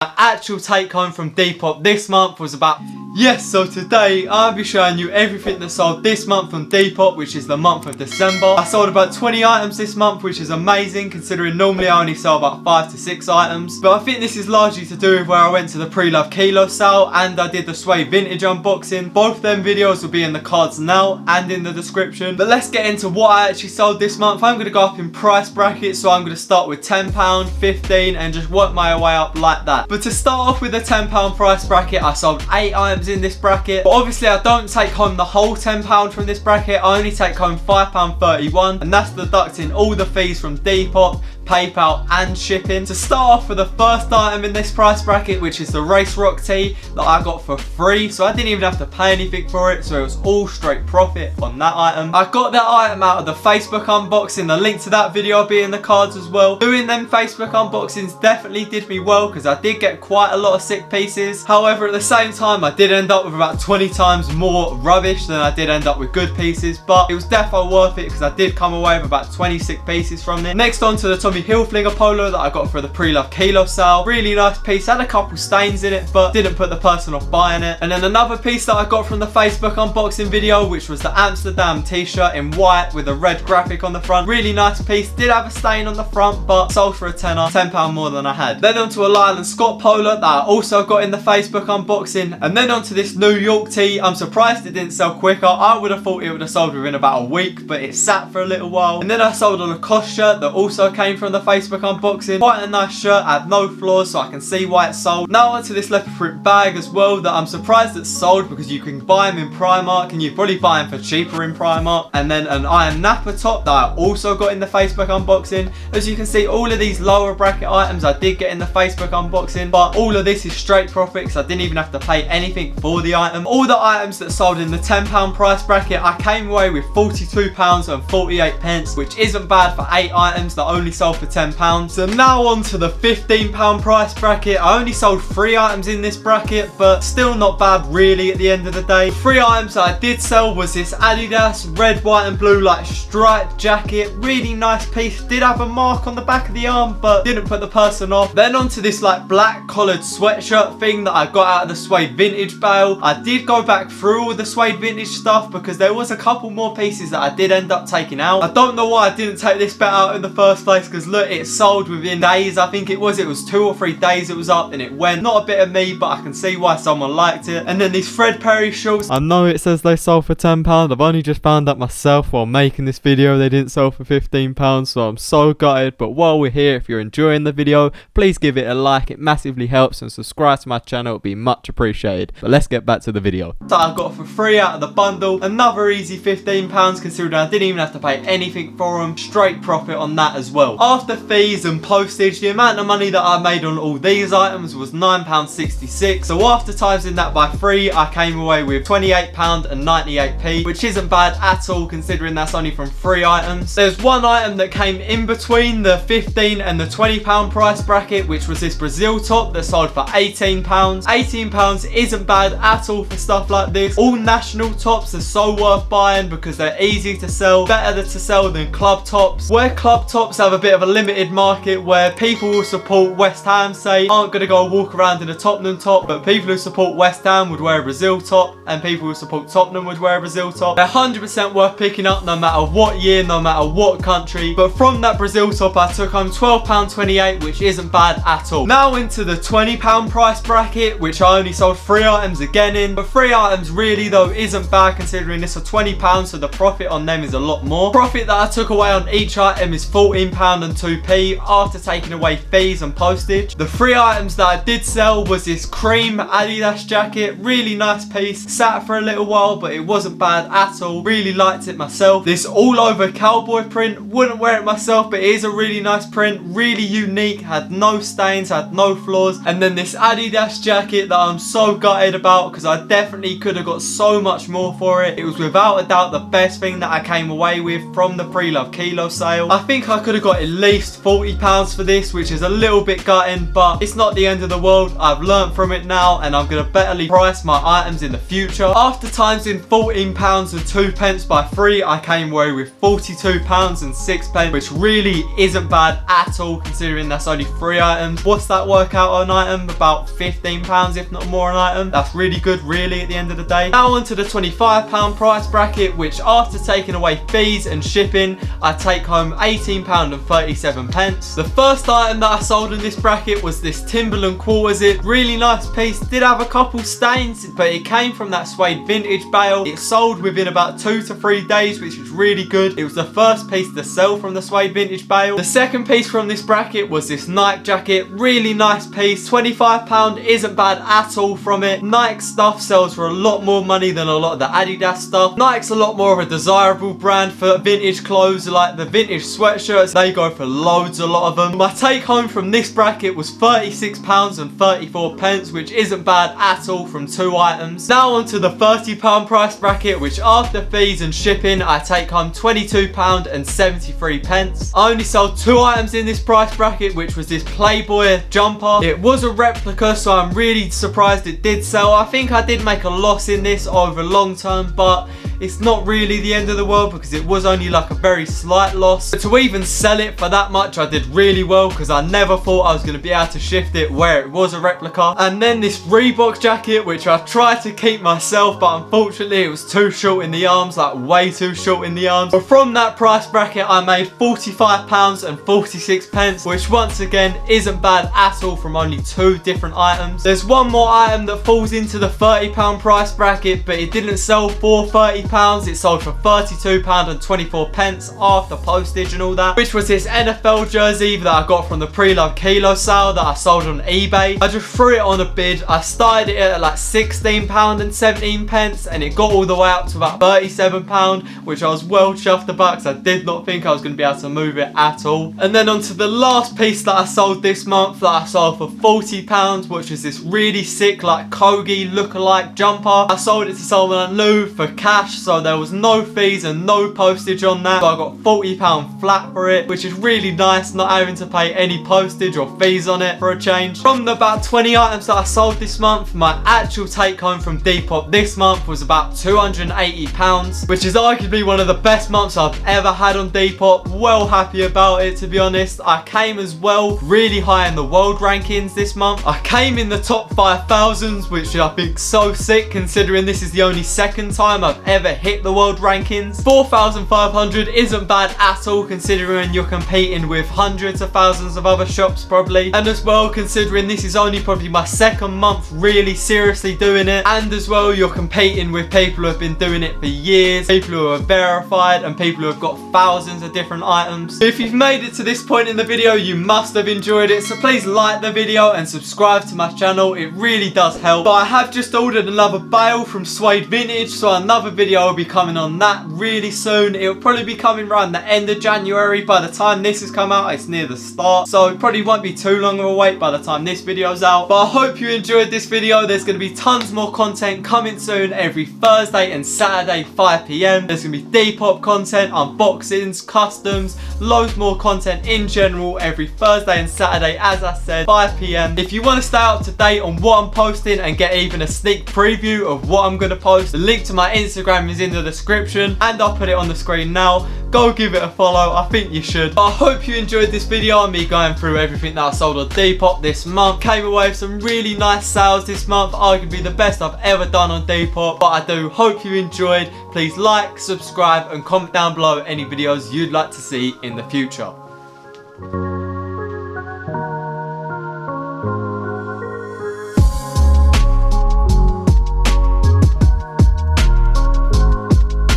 My actual take home from Depop this month was about... Yes, so today I'll be showing you everything that sold this month on Depop, which is the month of December. I sold about 20 items this month, which is amazing considering normally I only sell about 5 to 6 items. But I think this is largely to do with where I went to the pre-love kilo sale and I did the Syed vintage unboxing. Both them videos will be in the cards now and in the description. But let's get into what I actually sold this month. I'm going to go up in price brackets, so I'm going to start with £10, £15 and just work my way up like that. But to start off with the £10 price bracket, I sold 8 items in this bracket, but obviously I don't take home the whole £10 from this bracket. I only take home £5.31, and that's deducting all the fees from Depop, PayPal and shipping. To start off with the first item in this price bracket, which is the Race Rock tee that I got for free, so I didn't even have to pay anything for it, so it was all straight profit on that item. I got that item out of the Facebook unboxing. The link to that video will be in the cards as well. Doing them Facebook unboxings definitely did me well because I did get quite a lot of sick pieces. However, at the same time I did end up with about 20 times more rubbish than I did end up with good pieces, but it was definitely worth it because I did come away with about 20 sick pieces from it. Next on to the Tommy Hilfiger polo that I got for the pre-love kilo sale. Really nice piece, had a couple stains in it but didn't put the person off buying it. And then another piece that I got from the Facebook unboxing video, which was the Amsterdam t-shirt in white with a red graphic on the front. Really nice piece, did have a stain on the front but sold for a tenner, £10 more than I had. Then onto a Lyle and Scott polo that I also got in the Facebook unboxing, and then onto this New York tee. I'm surprised it didn't sell quicker. I would have thought it would have sold within about a week, but it sat for a little while. And then I sold a Lacoste shirt that also came from the Facebook unboxing. Quite a nice shirt, had no flaws, so I can see why it sold. Now onto this leopard print bag as well that I'm surprised it sold because you can buy them in Primark and you probably buy them for cheaper in Primark. And then an Iron Napa top that I also got in the Facebook unboxing. As you can see, all of these lower bracket items I did get in the Facebook unboxing, but all of this is straight profit because I didn't even have to pay anything for the item. All the items that sold in the £10 price bracket, I came away with £42.48, which isn't bad for 8 items that only sold for £10. So now on to the £15 price bracket. I only sold 3 items in this bracket, but still not bad really at the end of the day. 3 items that I did sell was this Adidas red, white and blue like striped jacket. Really nice piece, did have a mark on the back of the arm but didn't put the person off. Then onto this like black collared sweatshirt thing that I got out of the Syed vintage bale. I did go back through all the Syed vintage stuff because there was a couple more pieces that I did end up taking out. I don't know why I didn't take this bit out in the first place because look, it sold within days. I think it was 2 or 3 days it was up and it went. Not a bit of me, but I can see why someone liked it. And then these Fred Perry shorts. I know it says they sold for £10. I've only just found out myself while making this video they didn't sell for £15, so I'm so gutted. But while we're here, if you're enjoying the video, please give it a like, it massively helps, and subscribe to my channel, it would be much appreciated. But let's get back to the video. So I got for free out of the bundle, another easy £15 considering I didn't even have to pay anything for them. Straight profit on that as well. After fees and postage, the amount of money that I made on all these items was £9.66. So after timesing that by 3, I came away with £28.98, which isn't bad at all considering that's only from 3 items. There's one item that came in between the £15 and the £20 price bracket, which was this Brazil top that sold for £18. £18 isn't bad at all for stuff like this. All national tops are so worth buying because they're easy to sell, better to sell than club tops. Where club tops have a bit of a limited market where people who support West Ham say aren't going to go walk around in a Tottenham top, but people who support West Ham would wear a Brazil top and people who support Tottenham would wear a Brazil top. They're 100% worth picking up no matter what year, no matter what country. But from that Brazil top I took home £12.28, which isn't bad at all. Now into the £20 price bracket, which I only sold 3 items again in, but 3 items really though isn't bad considering this are £20, so the profit on them is a lot more. Profit that I took away on each item is £14 and 2p after taking away fees and postage. The 3 items that I did sell was this cream Adidas jacket, really nice piece, sat for a little while but it wasn't bad at all, really liked it myself. This all over cowboy print, wouldn't wear it myself but it is a really nice print, really unique, had no stains, had no flaws. And then this Adidas jacket that I'm so gutted about because I definitely could have got so much more for it. It was without a doubt the best thing that I came away with from the pre-love kilo sale. I think I could have got 11 least £40 for this, which is a little bit gutting, but it's not the end of the world. I've learnt from it now, and I'm going to betterly price my items in the future. After times in £14 and 2 pence by 3, I came away with £42 and 6 pence, which really isn't bad at all, considering that's only 3 items. What's that work out on an item? About £15, if not more, an item. That's really good, really, at the end of the day. Now on to the £25 price bracket, which after taking away fees and shipping, I take home £18 and 37 pence. The first item that I sold in this bracket was this Timberland quarter zip. Really nice piece. Did have a couple stains, but it came from that suede vintage bale. It sold within about 2 to 3 days, which was really good. It was the first piece to sell from the suede vintage bale. The second piece from this bracket was this Nike jacket. Really nice piece. £25 isn't bad at all from it. Nike stuff sells for a lot more money than a lot of the Adidas stuff. Nike's a lot more of a desirable brand for vintage clothes, like the vintage sweatshirts. They go for loads, a lot of them. My take home from this bracket was £36 and 34 pence, which isn't bad at all from 2 items. Now on to the £30 price bracket, which after fees and shipping, I take home £22 and 73 pence. I only sold 2 items in this price bracket, which was this Playboy jumper. It was a replica, so I'm really surprised it did sell. I think I did make a loss in this over long term, but it's not really the end of the world because it was only like a very slight loss. But to even sell it for that much, I did really well because I never thought I was going to be able to shift it where it was a replica. And then this Reebok jacket, which I tried to keep myself, but unfortunately it was too short in the arms, like way too short in the arms. But from that price bracket, I made £45 and 46 pence, which once again isn't bad at all from only 2 different items. There's one more item that falls into the £30 price bracket, but it didn't sell for £30. It sold for £32 and 24 pence after postage and all that, which was this NFL jersey that I got from the pre-loved kilo sale that I sold on eBay. I just threw it on a bid. I started it at like £16 and 17 pence, and it got all the way up to about £37, which I was well chuffed about because I did not think I was going to be able to move it at all. And then on to the last piece that I sold this month that I sold for £40, which is this really sick like Kogi look-alike jumper. I sold it to someone I knew for cash, so there was no fees and no postage on that. So I got £40 flat for it, which is really nice, not having to pay any postage or fees on it for a change. From the about 20 items that I sold this month, my actual take home from Depop this month was about £280, which is arguably one of the best months I've ever had on Depop. Well happy about it, to be honest. I came as well really high in the world rankings this month. I came in the top 5,000s, which I think so sick considering this is the only second time I've ever hit the world rankings. 4,500 isn't bad at all considering you're competing with hundreds of thousands of other shops probably, and as well considering this is only probably my second month really seriously doing it, and as well you're competing with people who have been doing it for years, people who are verified, and people who have got thousands of different items. If you've made it to this point in the video, you must have enjoyed it, so please like the video and subscribe to my channel. It really does help. But I have just ordered another bale from Suede Vintage, so another video will be coming on that really soon. It'll probably be coming around the end of January. By the time this has come out, it's near the start, so it probably won't be too long of a wait by the time this video's out. But I hope you enjoyed this video. There's going to be tons more content coming soon every Thursday and Saturday 5 PM. There's going to be Depop content, unboxings, customs, loads more content in general every Thursday and Saturday, as I said, 5 PM. If you want to stay up to date on what I'm posting and get even a sneak preview of what I'm going to post, the link to my Instagram is in the description and I'll put it on the screen now. Go give it a follow, I think you should. But I hope you enjoyed this video and me going through everything that I sold on Depop this month. Came away with some really nice sales this month, arguably the best I've ever done on Depop. But I do hope you enjoyed. Please like, subscribe and comment down below any videos you'd like to see in the future.